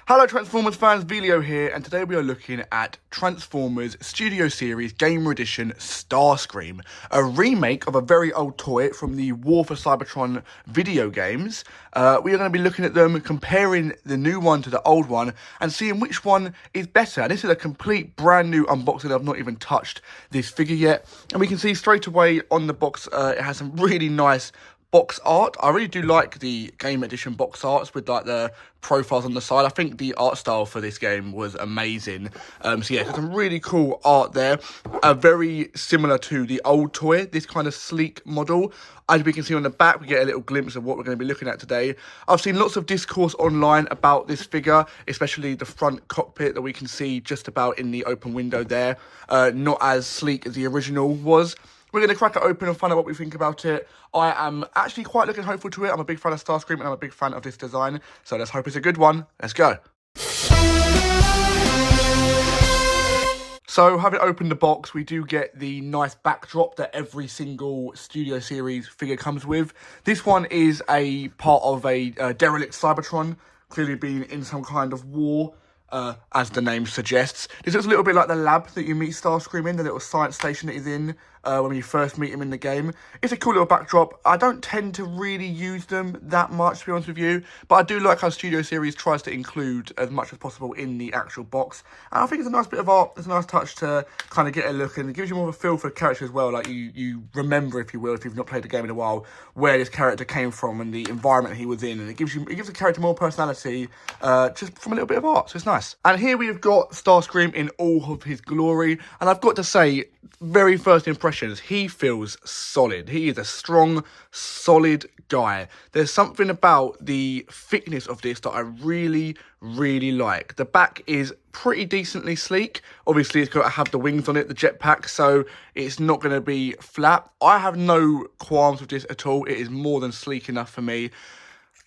Hello Transformers fans, Veelio here, and today we are looking at Transformers Studio Series Gamer Edition Starscream, a remake of a very old toy from the War for Cybertron video games. We are going to be looking at them, comparing the new one to the old one, and seeing which one is better. And this is a complete brand new unboxing. I've not even touched this figure yet, and we can see straight away on the box it has some really nice box art. I really do like the game edition box arts with like the profiles on the side. I think the art style for this game was amazing. So yeah, some really cool art there. Very similar to the old toy, this kind of sleek model. As we can see on the back, we get a little glimpse of what we're going to be looking at today. I've seen lots of discourse online about this figure, especially the front cockpit that we can see just about in the open window there. Not as sleek as the original was. We're going to crack it open and find out what we think about it. I am actually quite looking hopeful to it. I'm a big fan of Starscream and I'm a big fan of this design. So let's hope it's a good one. Let's go. So, having opened the box, we do get the nice backdrop that every single Studio Series figure comes with. This one is a part of a derelict Cybertron, clearly being in some kind of war. As the name suggests. This looks a little bit like the lab that you meet Starscream in, the little science station that he's in when you first meet him in the game. It's a cool little backdrop. I don't tend to really use them that much, to be honest with you, but I do like how Studio Series tries to include as much as possible in the actual box. And I think it's a nice bit of art. It's a nice touch to kind of get a look, and it gives you more of a feel for the character as well. Like you remember, if you will, if you've not played the game in a while, where this character came from and the environment he was in, and it gives the character more personality just from a little bit of art. So it's nice. And here we have got Starscream in all of his glory, and I've got to say, very first impressions, he feels solid. He is a strong, solid guy. There's something about the thickness of this that I really, really like. The back is pretty decently sleek. Obviously, it's got to have the wings on it, the jetpack, so it's not going to be flat. I have no qualms with this at all. It is more than sleek enough for me.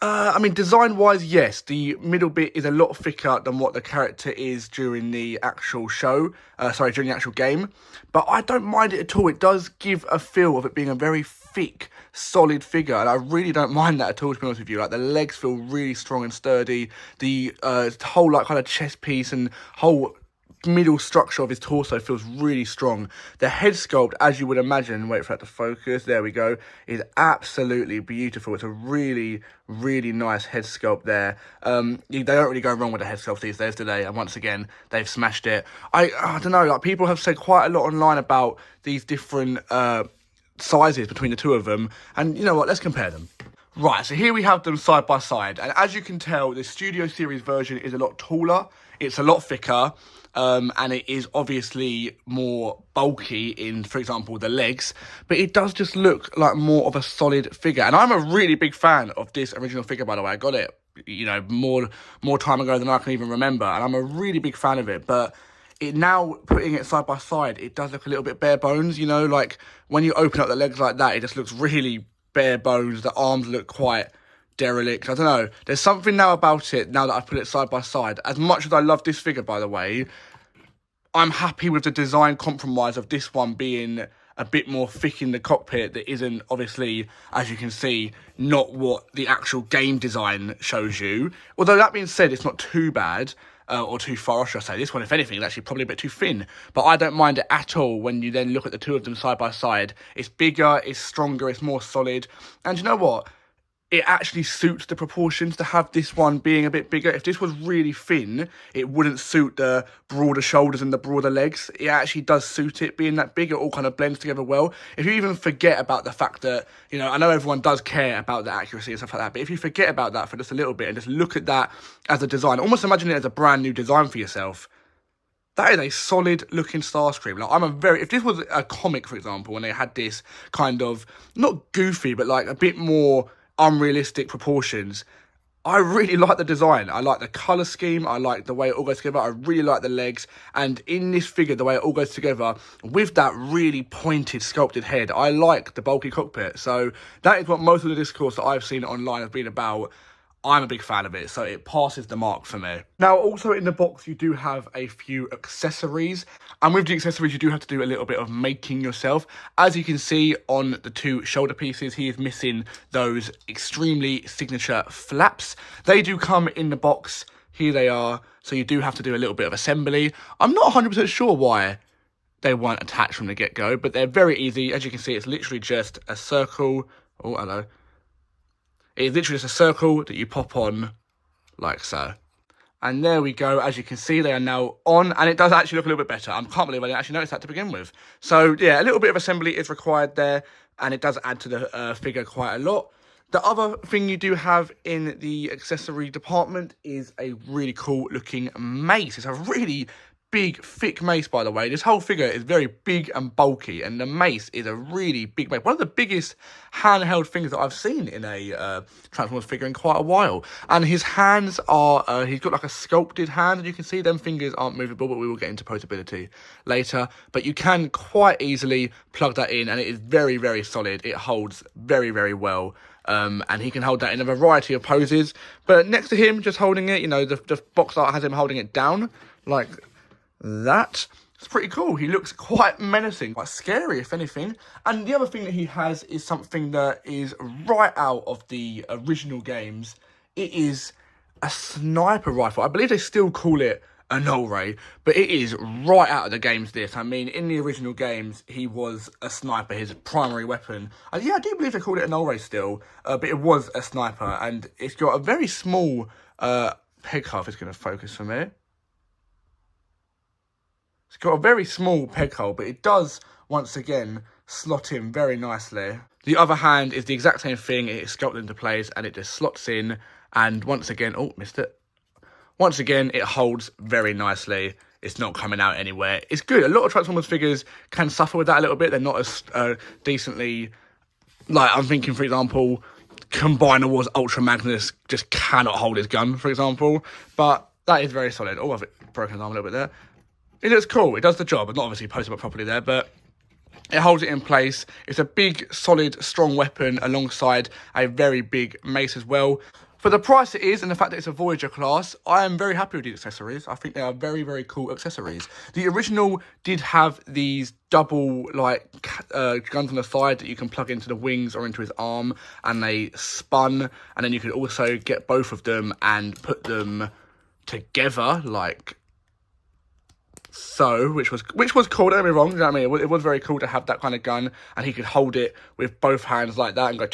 I mean, design-wise, yes, the middle bit is a lot thicker than what the character is during the actual show. During the actual game. But I don't mind it at all. It does give a feel of it being a very thick, solid figure. And I really don't mind that at all, to be honest with you. Like, the legs feel really strong and sturdy. The whole, like, kind of chest piece and whole middle structure of his torso feels really strong. The head sculpt, as you would imagine, wait for that to focus, there we go, is absolutely beautiful. It's a really, really nice head sculpt there. They don't really go wrong with the head sculpt these days, do they? And once again, they've smashed it. I don't know, like, people have said quite a lot online about these different sizes between the two of them, and you know what, let's compare them. Right, so here we have them side by side, and as you can tell, the Studio Series version is a lot taller, it's a lot thicker, and it is obviously more bulky in, for example, the legs, but it does just look like more of a solid figure. And I'm a really big fan of this original figure, by the way. I got it, you know, more time ago than I can even remember, and I'm a really big fan of it. But it now, putting it side by side, it does look a little bit bare bones, you know, like when you open up the legs like that, it just looks really bare bones. The arms look quite derelict. I don't know. There's something now about it, now that I've put it side by side. As much as I love this figure, by the way, I'm happy with the design compromise of this one being a bit more thick in the cockpit that isn't, obviously, as you can see, not what the actual game design shows you. Although, that being said, it's not too bad. Or too far, should I say. This one, if anything, is actually probably a bit too thin. But I don't mind it at all when you then look at the two of them side by side. It's bigger, it's stronger, it's more solid. And you know what? It actually suits the proportions to have this one being a bit bigger. If this was really thin, it wouldn't suit the broader shoulders and the broader legs. It actually does suit it being that big. It all kind of blends together well. If you even forget about the fact that, you know, I know everyone does care about the accuracy and stuff like that, but if you forget about that for just a little bit and just look at that as a design, almost imagine it as a brand new design for yourself, that is a solid looking Starscream. Like, if this was a comic, for example, and they had this kind of, not goofy, but like a bit more unrealistic proportions, I really like the design. I like the colour scheme. I like the way it all goes together. I really like the legs. And in this figure, the way it all goes together, with that really pointed, sculpted head, I like the bulky cockpit. So that is what most of the discourse that I've seen online has been about. I'm a big fan of it, so it passes the mark for me. Now, also in the box, you do have a few accessories. And with the accessories, you do have to do a little bit of making yourself. As you can see on the two shoulder pieces, he is missing those extremely signature flaps. They do come in the box Here they are. So you do have to do a little bit of assembly. I'm not 100% sure why they weren't attached from the get-go, but they're very easy. As you can see, it's literally just a circle. Oh, hello. It's literally just a circle that you pop on like so. And there we go. As you can see, they are now on, and it does actually look a little bit better. I can't believe I didn't actually notice that to begin with. So, yeah, a little bit of assembly is required there, and it does add to the figure quite a lot. The other thing you do have in the accessory department is a really cool looking mace. It's a really big, thick mace, by the way. This whole figure is very big and bulky, and the mace is a really big mace. One of the biggest handheld things that I've seen in a Transformers figure in quite a while. And his hands are, he's got like a sculpted hand, and you can see them fingers aren't movable, but we will get into posability later. But you can quite easily plug that in, and it is very, very solid. It holds very, very well. And he can hold that in a variety of poses. But next to him, just holding it, you know, the box art has him holding it down, like that. It's pretty cool. He looks quite menacing, quite scary, if anything. And the other thing that he has is something that is right out of the original games. It is a sniper rifle. I believe they still call it a null ray, but it is right out of the games, this. I mean, in the original games, he was a sniper, his primary weapon. And yeah, I do believe they called it a null ray still, but it was a sniper. And it's got a very small peg hole, if it's going to focus for me. It's got a very small peg hole, but it does, once again, slot in very nicely. The other hand is the exact same thing. It is sculpted into place, and it just slots in. And once again, oh, missed it. Once again, it holds very nicely. It's not coming out anywhere. It's good. A lot of Transformers figures can suffer with that a little bit. They're not as decently... Like, I'm thinking, for example, Combiner Wars Ultra Magnus just cannot hold his gun, for example. But that is very solid. Oh, I've broken his arm a little bit there. It looks cool. It does the job. It's not obviously posted up properly there, but it holds it in place. It's a big, solid, strong weapon alongside a very big mace as well. For the price it is, and the fact that it's a Voyager class, I am very happy with these accessories. I think they are very, very cool accessories. The original did have these double, like, guns on the side that you can plug into the wings or into his arm, and they spun, and then you could also get both of them and put them together, like so, which was cool, don't get me wrong, you know what I mean? It was very cool to have that kind of gun, and he could hold it with both hands like that and go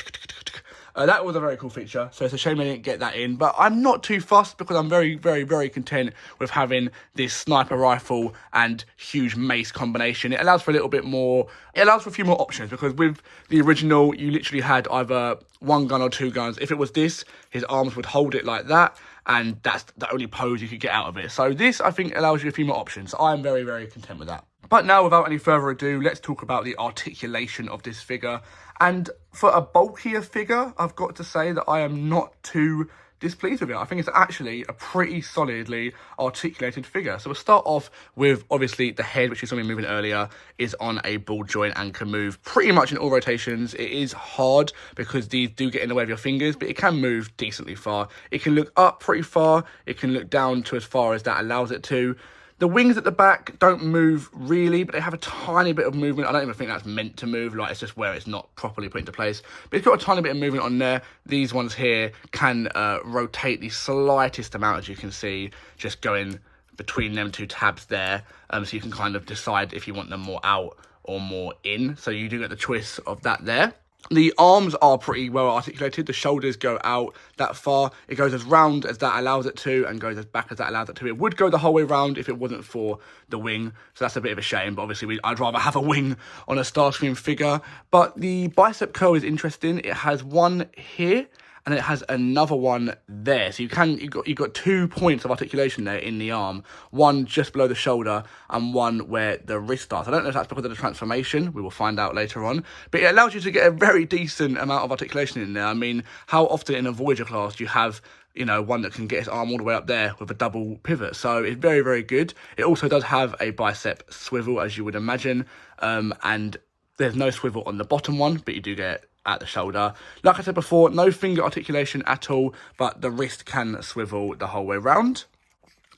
that was a very cool feature, so it's a shame I didn't get that in, but I'm not too fussed because I'm very, very, very content with having this sniper rifle and huge mace combination. It allows for a little bit more, it allows for a few more options, because with the original, you literally had either one gun or two guns. If it was this, his arms would hold it like that, and that's the only pose you could get out of it. So this, I think, allows you a few more options. So I'm very, very content with that. But now, without any further ado, let's talk about the articulation of this figure. And for a bulkier figure, I've got to say that I am not too displeased with it. I think it's actually a pretty solidly articulated figure. So we'll start off with, obviously, the head, which you saw me moving earlier, is on a ball joint and can move pretty much in all rotations. It is hard because these do get in the way of your fingers, but it can move decently far. It can look up pretty far. It can look down to as far as that allows it to. The wings at the back don't move really, but they have a tiny bit of movement. I don't even think that's meant to move. Like, it's just where it's not properly put into place. But it's got a tiny bit of movement on there. These ones here can rotate the slightest amount, as you can see, just going between them two tabs there. So you can kind of decide if you want them more out or more in. So you do get the choice of that there. The arms are pretty well articulated. The shoulders go out that far. It goes as round as that allows it to, and goes as back as that allows it to. It would go the whole way round if it wasn't for the wing. So that's a bit of a shame. But obviously, I'd rather have a wing on a Starscream figure. But the bicep curl is interesting. It has one here, and it has another one there. So you've got 2 points of articulation there in the arm. One just below the shoulder and one where the wrist starts. I don't know if that's because of the transformation. We will find out later on. But it allows you to get a very decent amount of articulation in there. I mean, how often in a Voyager class do you have, you know, one that can get his arm all the way up there with a double pivot? So it's very, very good. It also does have a bicep swivel, as you would imagine. And there's no swivel on the bottom one, but you do get at the shoulder. Like I said before, no finger articulation at all, but the wrist can swivel the whole way round.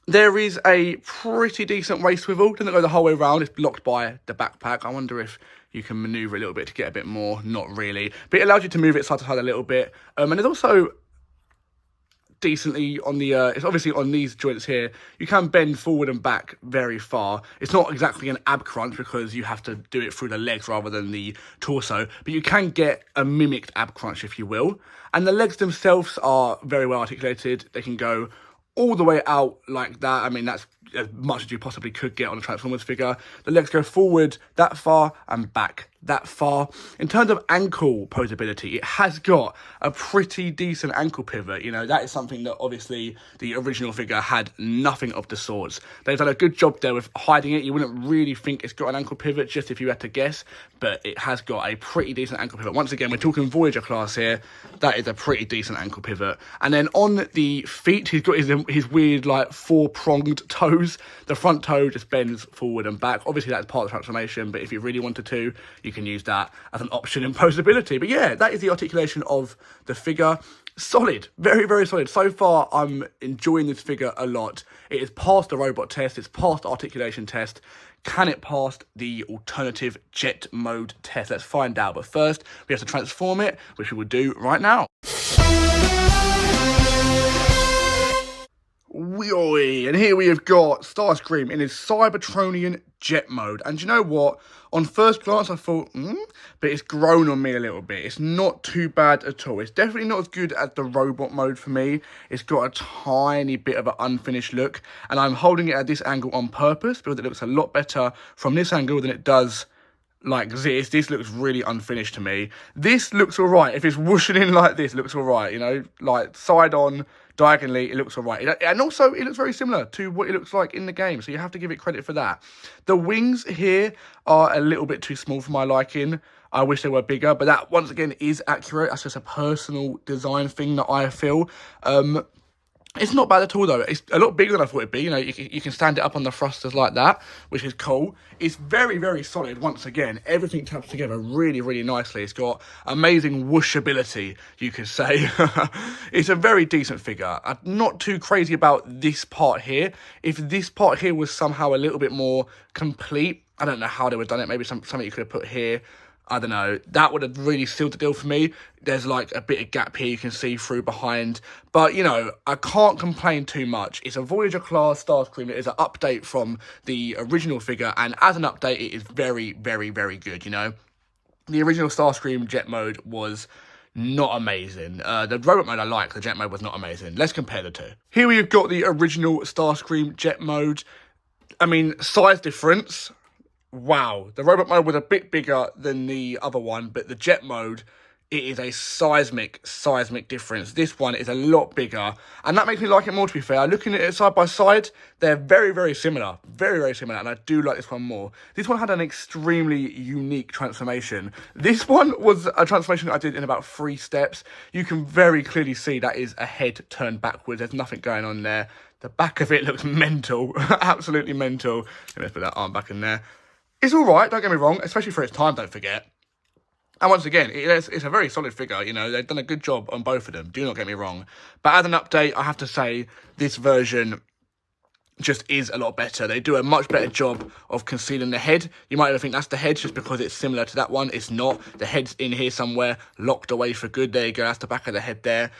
There is a pretty decent waist swivel. Doesn't go the whole way round. It's blocked by the backpack. I wonder if you can maneuver a little bit to get a bit more. Not really. But it allows you to move it side to side a little bit. And there's also decently on the, it's obviously on these joints here, you can bend forward and back very far. It's not exactly an ab crunch because you have to do it through the legs rather than the torso, but you can get a mimicked ab crunch, if you will. And the legs themselves are very well articulated. They can go all the way out like that. I mean, that's as much as you possibly could get on a Transformers figure. The legs go forward that far and back that far. In terms of ankle posability, it has got a pretty decent ankle pivot. You know, that is something that obviously the original figure had nothing of the sorts. They've done a good job there with hiding it. You wouldn't really think it's got an ankle pivot just if you had to guess, but it has got a pretty decent ankle pivot. Once again, we're talking Voyager class here. That is a pretty decent ankle pivot. And then on the feet, he's got his weird, like, four-pronged toes. The front toe just bends forward and back. Obviously, that's part of the transformation, but if you really wanted to, you can use that as an option in posability. But yeah, that is the articulation of the figure. Solid. Very, very solid. So far, I'm enjoying this figure a lot. It has passed the robot test. It's passed the articulation test. Can it pass the alternative jet mode test? Let's find out. But first, we have to transform it, which we will do right now. And here we have got Starscream in his Cybertronian jet mode. And you know what? On first glance, I thought, but it's grown on me a little bit. It's not too bad at all. It's definitely not as good as the robot mode for me. It's got a tiny bit of an unfinished look. And I'm holding it at this angle on purpose because it looks a lot better from this angle than it does like this. This looks really unfinished to me. This looks all right. If it's whooshing in like this, it looks all right. You know, like side on, diagonally, it looks all right. And also, it looks very similar to what it looks like in the game, so you have to give it credit for that. The wings here are a little bit too small for my liking. I wish they were bigger, but that, once again, is accurate. That's just a personal design thing that I feel. It's not bad at all, though. It's a lot bigger than I thought it'd be. You know, you can stand it up on the thrusters like that, which is cool. It's very, very solid. Once again, everything taps together really, really nicely. It's got amazing whooshability, you could say. It's a very decent figure. I'm not too crazy about this part here. If this part here was somehow a little bit more complete, I don't know how they would have done it. Maybe something you could have put here. I don't know, that would have really sealed the deal for me. There's like a bit of gap here you can see through behind. But, you know, I can't complain too much. It's a Voyager class Starscream. It is an update from the original figure. And as an update, it is very, very, very good, you know. The original Starscream jet mode was not amazing. The robot mode I like, the jet mode was not amazing. Let's compare the two. Here we've got the original Starscream jet mode. I mean, size difference. Wow, the robot mode was a bit bigger than the other one, but the jet mode, it is a seismic difference. This one is a lot bigger, and that makes me like it more, to be fair. Looking at it side by side, they're very, very similar. Very, very similar, and I do like this one more. This one had an extremely unique transformation. This one was a transformation that I did in about 3 steps. You can very clearly see that is a head turned backwards. There's nothing going on there. The back of it looks mental, absolutely mental. Let's put that arm back in there. It's all right, don't get me wrong, especially for its time, don't forget. And once again, it's a very solid figure, you know, they've done a good job on both of them, do not get me wrong. But as an update, I have to say, this version just is a lot better. They do a much better job of concealing the head. You might even think that's the head just because it's similar to that one. It's not. The head's in here somewhere, locked away for good. There you go, that's the back of the head there.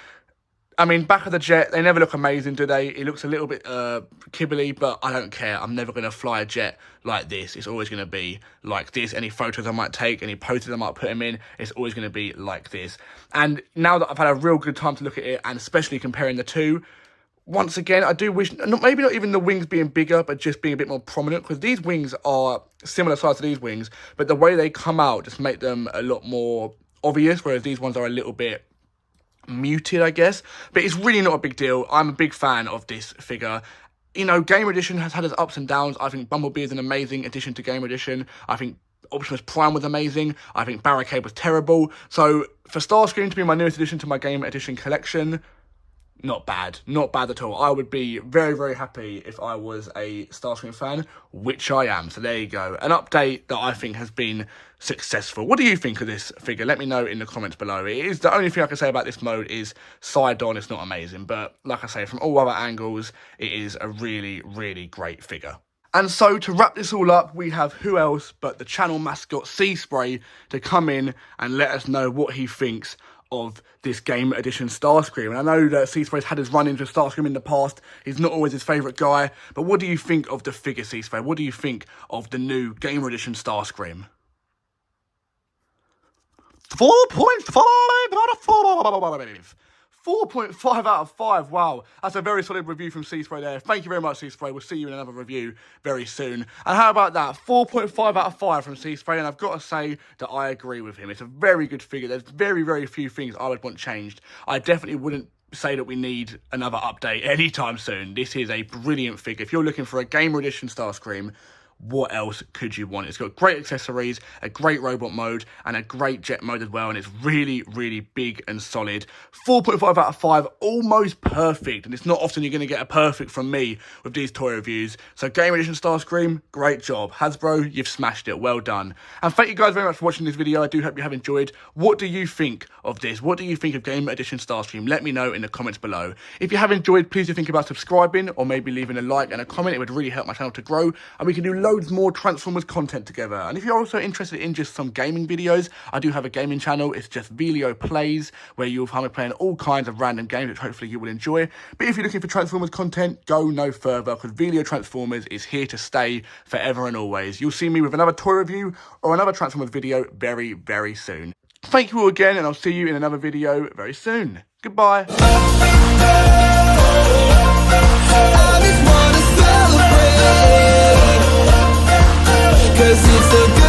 I mean, back of the jet, they never look amazing, do they? It looks a little bit kibbly, but I don't care. I'm never going to fly a jet like this. It's always going to be like this. Any photos I might take, any poses I might put them in, it's always going to be like this. And now that I've had a real good time to look at it, and especially comparing the two, once again, I do wish, maybe not even the wings being bigger, but just being a bit more prominent, because these wings are similar size to these wings, but the way they come out just make them a lot more obvious, whereas these ones are a little bit muted, I guess. But it's really not a big deal. I'm a big fan of this figure. You know, Gamer Edition has had its ups and downs. I think Bumblebee is an amazing addition to Gamer Edition. I think Optimus Prime was amazing. I think Barricade was terrible. So for Starscream to be my newest addition to my Gamer Edition collection, not bad. Not bad at all. I would be very, very happy if I was a Starscream fan, which I am. So there you go. An update that I think has been successful. What do you think of this figure? Let me know in the comments below. It is the only thing I can say about this mode is side on, it's not amazing. But like I say, from all other angles, it is a really, really great figure. And so to wrap this all up, we have who else but the channel mascot Sea Spray to come in and let us know what he thinks of this game edition Starscream. And I know that C-Spray's had his run-ins with Starscream in the past. He's not always his favourite guy. But what do you think of the figure, C-Spray? What do you think of the new game edition Starscream? 4.5 out of 5. 4.5 out of 5. Wow, that's a very solid review from C-Spray there. Thank you very much, C-Spray. We'll see you in another review very soon. And how about that? 4.5 out of 5 from C-Spray. And I've got to say that I agree with him. It's a very good figure. There's very, very few things I would want changed. I definitely wouldn't say that we need another update anytime soon. This is a brilliant figure. If you're looking for a Gamer Edition Starscream, what else could you want? It's got great accessories, a great robot mode, and a great jet mode as well, and it's really, really big and solid. 4.5 out of 5, almost perfect, and it's not often you're going to get a perfect from me with these toy reviews. So Game Edition Starscream, great job. Hasbro, you've smashed it, well done. And thank you guys very much for watching this video. I do hope you have enjoyed. What do you think of this? What do you think of Game Edition Starscream? Let me know in the comments below. If you have enjoyed, please do think about subscribing, or maybe leaving a like and a comment. It would really help my channel to grow, and we can do loads more Transformers content together. And if you're also interested in just some gaming videos, I do have a gaming channel. It's just Veelio Plays, where you'll find me playing all kinds of random games, which hopefully you will enjoy. But if you're looking for Transformers content, go no further, because Veelio Transformers is here to stay forever and always. You'll see me with another toy review or another Transformers video very, very soon. Thank you all again, and I'll see you in another video very soon. Goodbye. I just wanna celebrate, 'cause it's a good